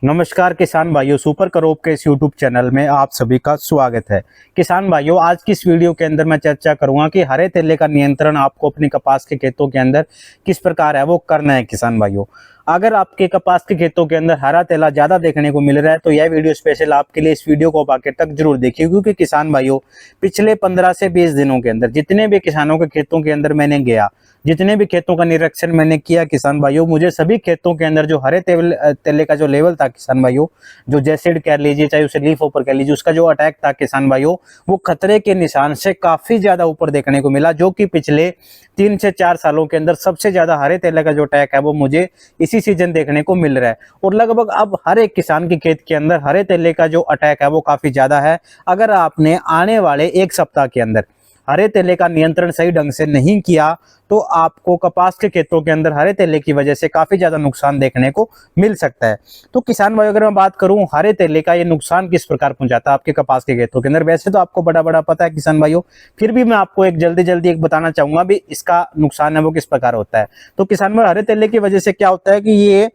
नमस्कार किसान भाइयों, सुपर क्रॉप के इस यूट्यूब चैनल में आप सभी का स्वागत है। किसान भाइयों, आज की इस वीडियो के अंदर मैं चर्चा करूंगा कि हरे तेले का नियंत्रण आपको अपनी कपास के खेतों के अंदर किस प्रकार है वो करना है। किसान भाइयों, अगर आपके कपास के खेतों के अंदर हरा तेला ज्यादा देखने को मिल रहा है तो यह वीडियो स्पेशल आपके लिए। इस वीडियो को आखिर तक जरूर देखिए, क्योंकि किसान भाइयों, पिछले 15 से 20 दिनों के अंदर जितने भी किसानों के खेतों के अंदर मैंने गया, जितने भी खेतों का निरीक्षण मैंने किया किसान भाइयों, मुझे सभी खेतों के अंदर जो हरे तेले का जो लेवल था किसान भाइयों, जो जैसिड कह लीजिए चाहे उसे लीफ ऊपर कह लीजिए, उसका जो अटैक था किसान भाइयों, वो खतरे के निशान से काफी ज्यादा ऊपर देखने को मिला। जो कि पिछले 3 से 4 सालों के अंदर सबसे ज्यादा हरे तेले का जो अटैक है वो मुझे इसी सीजन देखने को मिल रहा है। और लगभग अब हर एक किसान के खेत के अंदर हरे तेले का जो अटैक है वो काफी ज्यादा है। अगर आपने आने वाले 1 सप्ताह के अंदर हरे तेले का नियंत्रण सही ढंग से नहीं किया तो आपको कपास के खेतों के अंदर हरे तेले की वजह से काफी ज्यादा नुकसान देखने को मिल सकता है। तो किसान भाई, अगर मैं बात करूं हरे तेले का ये नुकसान किस प्रकार पहुंचाता है आपके कपास के खेतों के अंदर, वैसे तो आपको बड़ा बड़ा पता है किसान भाइयों, फिर भी मैं आपको एक जल्दी एक बताना चाहूंगा भी इसका नुकसान है वो किस प्रकार होता है। तो किसान भाई, हरे तेले की वजह से क्या होता है कि ये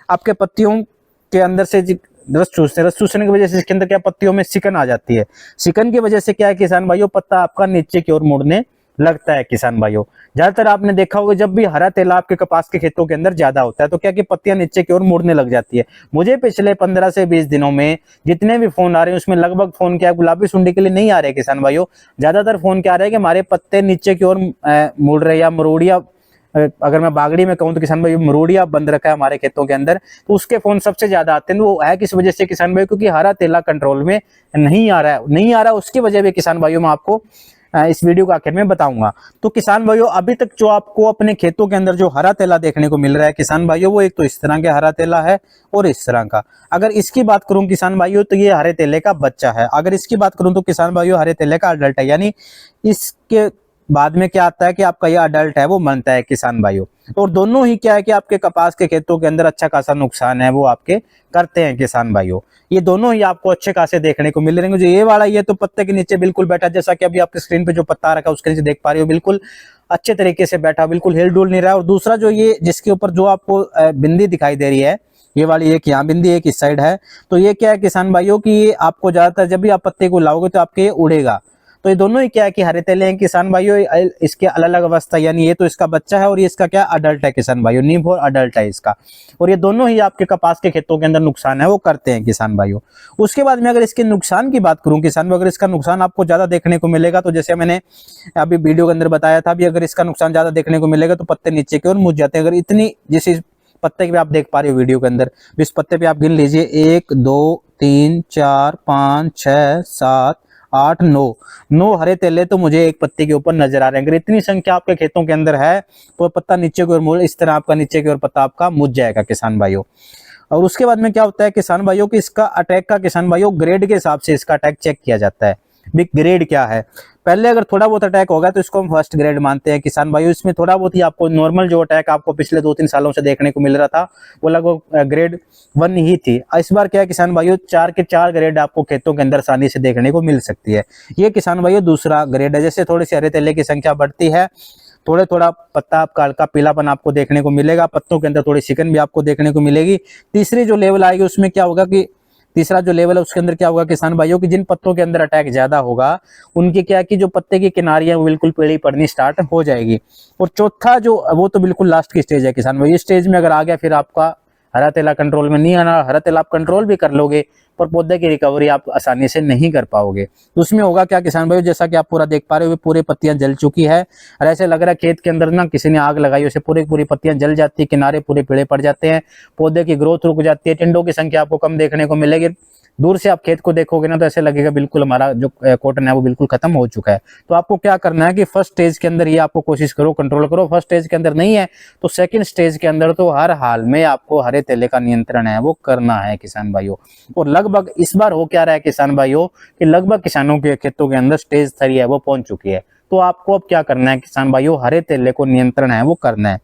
आपके पत्तियों के अंदर से रस चूसने की वजह से इसके अंदर क्या पत्तियों में सिकन आ जाती है। सिकन की वजह से क्या है किसान भाइयों, पत्ता आपका नीचे की ओर मुड़ने लगता है। किसान भाइयों, ज्यादातर आपने देखा होगा जब भी हरा तेला आपके कपास के खेतों के अंदर ज्यादा होता है तो क्या कि पत्तियां नीचे की ओर मुड़ने लग जाती है। मुझे पिछले 15 से 20 दिनों में जितने भी फोन आ रहे हैं उसमें लगभग फोन क्या गुलाबी सुंडी के लिए नहीं आ रहे किसान भाइयों, ज्यादातर फोन क्या आ रहे हैं कि हमारे पत्ते नीचे की ओर मुड़ रहे, या मरोड़िया, अगर मैं बागड़ी में कहूं तो किसान भाई मरोड़िया बंद रखा है हमारे खेतों के अंदर, तो उसके फोन सबसे ज्यादा आते हैं। वो है किस वजह से किसान भाई, क्योंकि हरा तेला कंट्रोल में नहीं आ रहा है। उसकी वजह भी किसान भाइयों मैं आपको इस वीडियो के आखिर में बताऊंगा। तो किसान भाइयों, अभी तक जो आपको अपने खेतों के अंदर जो हरा तेला देखने को मिल रहा है किसान भाइयों, वो एक तो इस तरह का हरा तेला है और इस तरह का। अगर इसकी बात करूं किसान भाइयों तो ये हरे तेले का बच्चा है। अगर इसकी बात करूं तो किसान भाइयों हरे तेले का अडल्ट है, यानी इसके बाद में क्या आता है कि आपका ये अडल्ट है वो बनता है किसान भाइयों। और दोनों ही क्या है कि आपके कपास के खेतों के अंदर अच्छा खासा नुकसान है वो आपके करते हैं किसान भाइयों। ये दोनों ही आपको अच्छे खासे देखने को मिल रहे हैं। जो ये वाला ये तो पत्ते के नीचे बिल्कुल बैठा, जैसा कि अभी आपके स्क्रीन पे जो पत्ता रखा है उसके नीचे देख पा रही हो, बिल्कुल अच्छे तरीके से बैठा, बिल्कुल हिल डुल नहीं रहा है। और दूसरा जो ये जिसके ऊपर जो आपको बिंदी दिखाई दे रही है, ये वाली एक यहाँ बिंदी एक इस साइड है, तो ये क्या है किसान भाइयों की आपको ज्यादातर जब भी आप पत्ते को लाओगे तो आपके ये उड़ेगा। तो ये दोनों ही क्या है कि हरे तेले हैं किसान भाइयों। इसके अलग अलग अवस्था, यानी ये तो इसका बच्चा है और ये इसका क्या अडल्ट है किसान भाइयों, नींव और अडल्ट है इसका। और ये दोनों ही आपके कपास के खेतों के अंदर नुकसान है वो करते हैं किसान भाइयों। उसके बाद में अगर इसके नुकसान की बात करूं किसान भाई, अगर इसका नुकसान आपको ज्यादा देखने को मिलेगा तो जैसे मैंने अभी वीडियो के अंदर बताया था, अभी अगर इसका नुकसान ज्यादा देखने को मिलेगा तो पत्ते नीचे की ओर मुड़ जाते हैं। अगर इतनी जैसे पत्ते पे आप देख पा रहे हो वीडियो के अंदर, इस पत्ते पे आप गिन लीजिए 1 2 3 4 5 6 7 8 9 हरे तेले तो मुझे एक पत्ते के ऊपर नजर आ रहे हैं। अगर इतनी संख्या आपके खेतों के अंदर है तो पत्ता नीचे की ओर मुड़, इस तरह आपका नीचे की ओर पत्ता आपका मुड़ जाएगा किसान भाइयों। और उसके बाद में क्या होता है किसान भाइयों कि इसका अटैक का किसान भाइयों ग्रेड के हिसाब से इसका अटैक चेक किया जाता है। बिग ग्रेड क्या है, पहले अगर थोड़ा बहुत अटैक होगा तो इसको हम फर्स्ट ग्रेड मानते हैं किसान भाइयों। इसमें थोड़ा बहुत ही आपको नॉर्मल जो अटैक आपको पिछले 2-3 सालों से देखने को मिल रहा था वो लगभग ग्रेड 1 ही थी। इस बार क्या है किसान भाइयों, 4 के 4 ग्रेड आपको खेतों के अंदर आसानी से देखने को मिल सकती है। ये किसान भाइयों दूसरा ग्रेड है। जैसे थोड़ी सी हरे तेले की संख्या बढ़ती है, थोड़ा पत्ता आपका हल्का पीलापन आपको देखने को मिलेगा, पत्तों के अंदर थोड़ी सिकन भी आपको देखने को मिलेगी। तीसरी जो लेवल आएगी उसमें क्या होगा कि तीसरा जो लेवल है उसके अंदर क्या होगा किसान भाइयों की जिन पत्तों के अंदर अटैक ज्यादा होगा उनकी क्या कि जो पत्ते की किनारियां वो बिल्कुल पीली पड़नी स्टार्ट हो जाएगी। और चौथा जो वो तो बिल्कुल लास्ट की स्टेज है किसान भाई, इस स्टेज में अगर आ गया फिर आपका हरा तेला कंट्रोल में नहीं आना। हरा तेला आप कंट्रोल भी कर लोगे पर पौधे की रिकवरी आप आसानी से नहीं कर पाओगे। तो उसमें होगा क्या किसान भाई, जैसा कि आप पूरा देख पा रहे हो पूरी पत्तियां जल चुकी है और ऐसे लग रहा है खेत के अंदर ना किसी ने आग लगाई, उसे पूरी पत्तियां जल जाती है, किनारे पूरे पीले पड़ जाते हैं, पौधे की ग्रोथ रुक जाती है, टिंडों की संख्या आपको कम देखने को मिलेगी। दूर से आप खेत को देखोगे ना तो ऐसे लगेगा बिल्कुल हमारा जो कॉटन है वो बिल्कुल खत्म हो चुका है। तो आपको क्या करना है कि फर्स्ट स्टेज के अंदर ये आपको कोशिश करो कंट्रोल करो। फर्स्ट स्टेज के अंदर नहीं है तो सेकंड स्टेज के अंदर तो हर हाल में आपको हरे तेले का नियंत्रण है वो करना है किसान भाइयों। और लगभग इस बार हो क्या रहा है किसान भाइयों कि लगभग किसानों के खेतों के अंदर स्टेज 3 है वो पहुंच चुकी है। तो आपको अब क्या करना है किसान भाइयों, हरे तेले को नियंत्रण है वो करना है।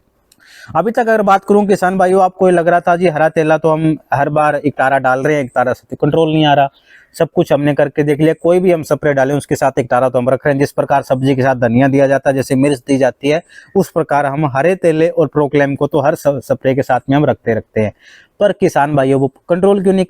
अभी तक अगर बात करूं किसान भाइयों, आपको लग रहा था जी हरा तेला तो हम हर बार एक तारा डाल रहे हैं, एक तारा से कंट्रोल नहीं आ रहा, सब कुछ हमने करके देख लिया, कोई भी हम स्प्रे डालें उसके साथ एक तारा तो हम रख रहे हैं। जिस प्रकार सब्जी के साथ धनिया दिया जाता है, जैसे मिर्च दी जाती है, उस प्रकार हम हरे तेले और प्रोक्लेम को तो हर स्प्रे के साथ में हम रखते हैं। पर किसान भाइयों वो कंट्रोल क्यों नहीं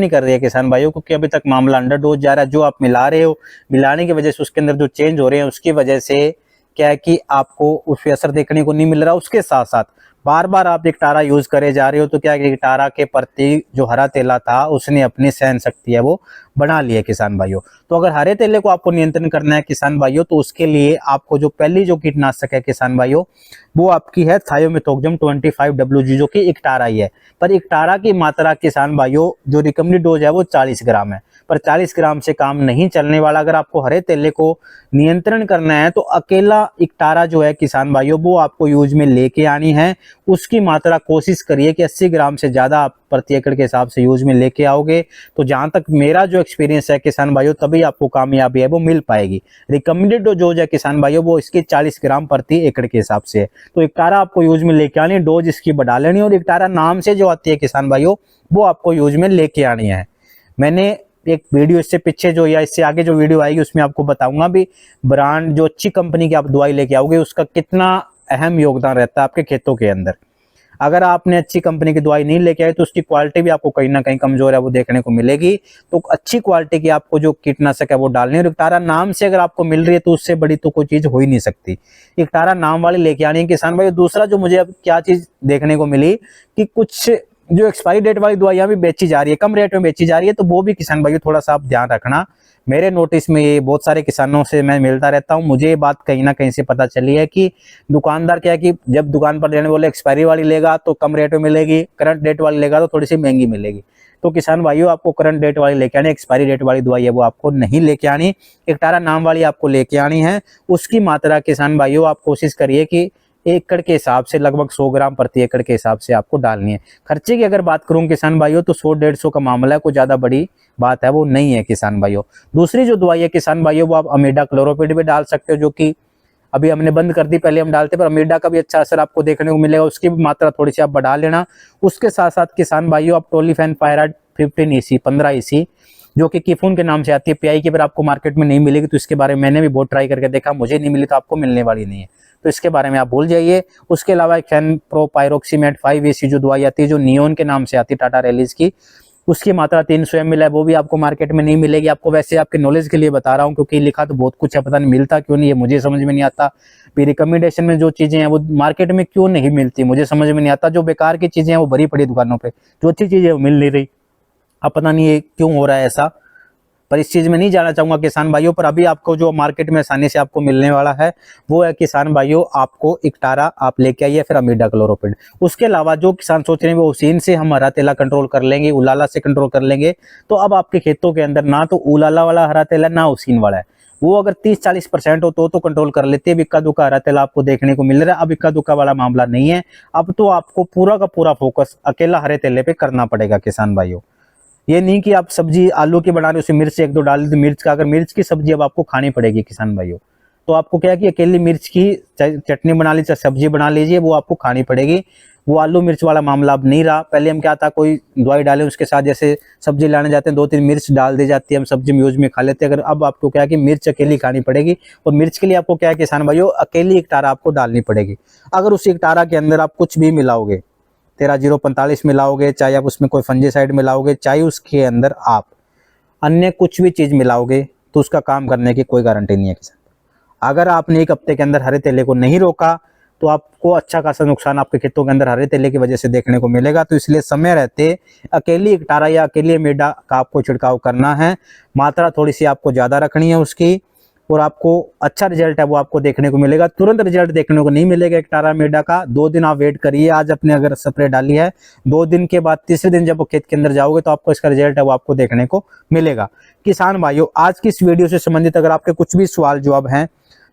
कर रही है किसान भाइयों, क्योंकि अभी तक मामला अंडर डोज जा रहा है। जो आप मिला रहे हो, मिलाने की वजह से उसके अंदर जो चेंज हो रहे हैं उसकी वजह से क्या है कि आपको उस पे असर देखने को नहीं मिल रहा। उसके साथ साथ बार बार आप एकटारा यूज करे जा रहे हो, तो क्या है कि एकटारा के प्रति जो हरा तेला था उसने अपनी सहन शक्ति है वो बढ़ा ली है किसान भाइयों। तो अगर हरे तेले को आपको नियंत्रण करना है किसान भाइयों, तो उसके लिए आपको जो पहली जो कीटनाशक है किसान भाइयों, वो आपकी है थायोमेथोक्सम 25WG, जो कि एकटारा ही है। पर एकटारा की मात्रा किसान भाइयों जो रिकमेंडेड डोज है वो 40 ग्राम है, पर 40 ग्राम से काम नहीं चलने वाला। अगर आपको हरे तेले को नियंत्रण करना है तो अकेला एकटारा जो है किसान भाइयों वो आपको यूज में लेके आनी है। उसकी मात्रा कोशिश करिए कि 80 ग्राम से ज्यादा आप प्रति एकड़ के हिसाब से यूज में लेके आओगे, तो जहां तक मेरा जो एक्सपीरियंस है किसान भाइयों, तभी आपको कामयाबी है वो मिल पाएगी। रिकमेंडेड डोज है किसान भाइयों वो इसकी 40 ग्राम प्रति एकड़ के हिसाब से है। तो एकटारा आपको यूज में लेके आनी, डोज इसकी बढ़ा लेनी, और एकटारा नाम से जो आती है किसान भाइयों वो आपको यूज में लेके आनी है। मैंने एक वीडियो इससे पीछे जो या इससे आगे जो वीडियो आएगी उसमें आपको बताऊंगा भी ब्रांड जो अच्छी कंपनी की आप दवाई लेके आओगे उसका कितना अहम योगदान रहता है आपके खेतों के अंदर। अगर आपने अच्छी कंपनी की दवाई नहीं लेके आए तो उसकी क्वालिटी भी आपको कहीं ना कहीं कमजोर है वो देखने को मिलेगी। तो अच्छी क्वालिटी की आपको जो कीटनाशक है वो डालनी है। एकटारा नाम से अगर आपको मिल रही है तो उससे बड़ी तो कोई चीज हो ही नहीं सकती। एकटारा नाम वाली लेके आनी है किसान भाई। दूसरा जो मुझे अब क्या चीज देखने को मिली कि कुछ जो एक्सपायरी डेट वाली दवाइयां भी बेची जा रही है, कम रेट में बेची जा रही है, तो वो भी किसान भाइयों थोड़ा सा आप ध्यान रखना। मेरे नोटिस में ये बहुत सारे किसानों से मैं मिलता रहता हूँ, मुझे ये बात कहीं ना कहीं से पता चली है कि दुकानदार क्या है कि जब दुकान पर लेने बोले एक्सपायरी वाली लेगा तो कम रेट में मिलेगी, करंट डेट वाली लेगा तो थोड़ी सी महंगी मिलेगी। तो किसान भाइयों आपको करंट डेट वाली लेके आनी, एक्सपायरी डेट वाली दवाई है वो आपको नहीं लेके आनी। एकटारा नाम वाली आपको लेके आनी है। उसकी मात्रा किसान भाइयों आप कोशिश करिए कि एकड़ के हिसाब से लगभग 100 ग्राम प्रति एकड़ के हिसाब से आपको डालनी है। खर्चे की अगर बात करूं किसान भाइयों तो 100-150 का मामला है, कोई ज्यादा बड़ी बात है वो नहीं है किसान भाइयों। दूसरी जो दवाई है किसान भाइयों वो आप अमीडा क्लोरोपिड भी डाल सकते हो, जो कि अभी हमने बंद कर दी, पहले हम डालते, पर अमीडा का भी अच्छा असर आपको देखने को मिलेगा। उसकी भी मात्रा थोड़ी सी आप बढ़ा लेना। उसके साथ साथ किसान भाइयों आप टोलीफेन पायराइड 15 EC 15 EC जो कि कीफून के नाम से आती है, पीआई की, पर आपको मार्केट में नहीं मिलेगी। तो इसके बारे में मैंने भी बहुत ट्राई करके देखा, मुझे नहीं मिली तो आपको मिलने वाली नहीं है, तो इसके बारे में आप भूल जाइए। उसके अलावा फेनप्रोपायरोक्सीमेट 5 EC जो दवाई आती है जो नियोन के नाम से आती है टाटा रेलिस की, उसकी मात्रा 300 ml है, वो भी आपको मार्केट में नहीं मिलेगी। आपको वैसे आपके नॉलेज के लिए बता रहा हूँ क्योंकि लिखा तो बहुत कुछ है, पता नहीं मिलता क्यों नहीं है मुझे समझ में नहीं आता। फिर रिकमेंडेशन में जो चीजें हैं वो मार्केट में क्यों नहीं मिलती मुझे समझ में नहीं आता। जो बेकार की चीजें हैं वो भरी पड़ी दुकानों पे, जो अच्छी चीजें वो मिल नहीं रही। अब पता नहीं ये क्यों हो रहा है ऐसा, पर इस चीज में नहीं जाना चाहूंगा किसान भाइयों। पर अभी आपको जो मार्केट में आसानी से आपको मिलने वाला है वो है किसान भाइयों आपको एकटारा आप लेके आइए, फिर अमीडा क्लोरोपिड। उसके अलावा जो किसान सोच रहे हैं वो उसीन से हम हरा तेला कंट्रोल कर लेंगे, उलाला से कंट्रोल कर लेंगे, तो अब आपके खेतों के अंदर ना तो उलाला वाला हरा तेला ना उसीन वाला है। वो अगर 30-40% हो तो कंट्रोल कर लेते हैं। इक्का दुक्का हरा तेला आपको देखने को मिल रहा है, अब इक्का दुक्का वाला मामला नहीं है। अब तो आपको पूरा का पूरा फोकस अकेला हरे तेले पे करना पड़ेगा किसान भाइयों। ये नहीं कि आप सब्जी आलू की बना रहे हो उसे मिर्च 1-2 डाल दी, मिर्च का अगर मिर्च की सब्जी अब आपको खानी पड़ेगी किसान भाइयों, तो आपको क्या है कि अकेली मिर्च की चटनी बना लीजिए, सब्जी बना लीजिए, वो आपको खानी पड़ेगी। वो आलू मिर्च वाला मामला अब नहीं रहा। पहले हम क्या था, कोई दवाई डाले उसके साथ जैसे सब्जी लाने जाते हैं 2-3 मिर्च डाल दी जाती है, हम सब्जी में यूज में खा लेते हैं। अगर अब आपको क्या है कि मिर्च अकेली खानी पड़ेगी, और मिर्च के लिए आपको क्या है किसान भाइयों अकेली एकटारा आपको डालनी पड़ेगी। अगर उस एकटारा के अंदर आप कुछ भी मिलाओगे, 13-0-45 मिलाओगे, चाहे आप उसमें कोई फंजीसाइड मिलाओगे, चाहे उसके अंदर आप अन्य कुछ भी चीज मिलाओगे, तो उसका काम करने की कोई गारंटी नहीं है किसान। अगर आपने 1 हफ्ते के अंदर हरे तेले को नहीं रोका तो आपको अच्छा खासा नुकसान आपके खेतों के अंदर हरे तेले की वजह से देखने को मिलेगा। तो इसलिए समय रहते अकेली एकटारा या अकेली अमीडा का आपको छिड़काव करना है। मात्रा थोड़ी सी आपको ज्यादा रखनी है उसकी, और आपको अच्छा रिजल्ट है वो आपको देखने को मिलेगा। तुरंत रिजल्ट देखने को नहीं मिलेगा एकटारा अमीडा का, 2 दिन आप वेट करिए। आज अपने अगर स्प्रे डाली है, 2 दिन के बाद तीसरे दिन जब वो खेत के अंदर जाओगे तो आपको इसका रिजल्ट है वो आपको देखने को मिलेगा। किसान भाइयों आज की इस वीडियो से संबंधित अगर आपके कुछ भी सवाल जवाब हैं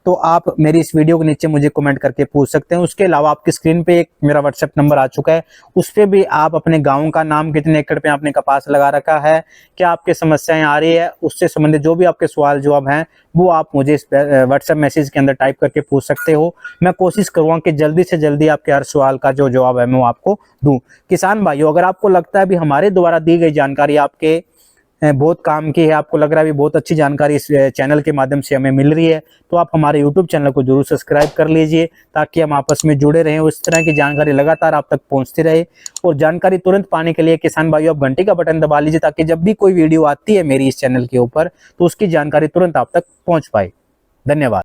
तो आप मेरी इस वीडियो के नीचे मुझे कमेंट करके पूछ सकते हैं। उसके अलावा आपकी स्क्रीन पे एक मेरा व्हाट्सएप नंबर आ चुका है, उस पे भी आप अपने गांव का नाम, कितने एकड़ पे आपने कपास लगा रखा है, क्या आपकी समस्याएं आ रही है, उससे संबंधित जो भी आपके सवाल जवाब हैं वो आप मुझे इस व्हाट्सएप मैसेज के अंदर टाइप करके पूछ सकते हो। मैं कोशिश करूंगा कि जल्दी से जल्दी आपके हर सवाल का जो जवाब है मैं आपको दूं। किसान भाइयों अगर आपको लगता है भी हमारे द्वारा दी गई जानकारी आपके बहुत काम की है, आपको लग रहा है भी बहुत अच्छी जानकारी इस चैनल के माध्यम से हमें मिल रही है, तो आप हमारे यूट्यूब चैनल को जरूर सब्सक्राइब कर लीजिए, ताकि हम आपस में जुड़े रहें, उस तरह की जानकारी लगातार आप तक पहुंचती रहे। और जानकारी तुरंत पाने के लिए किसान भाइयों आप घंटी का बटन दबा लीजिए, ताकि जब भी कोई वीडियो आती है मेरी इस चैनल के ऊपर तो उसकी जानकारी तुरंत आप तक पहुंच पाए। धन्यवाद।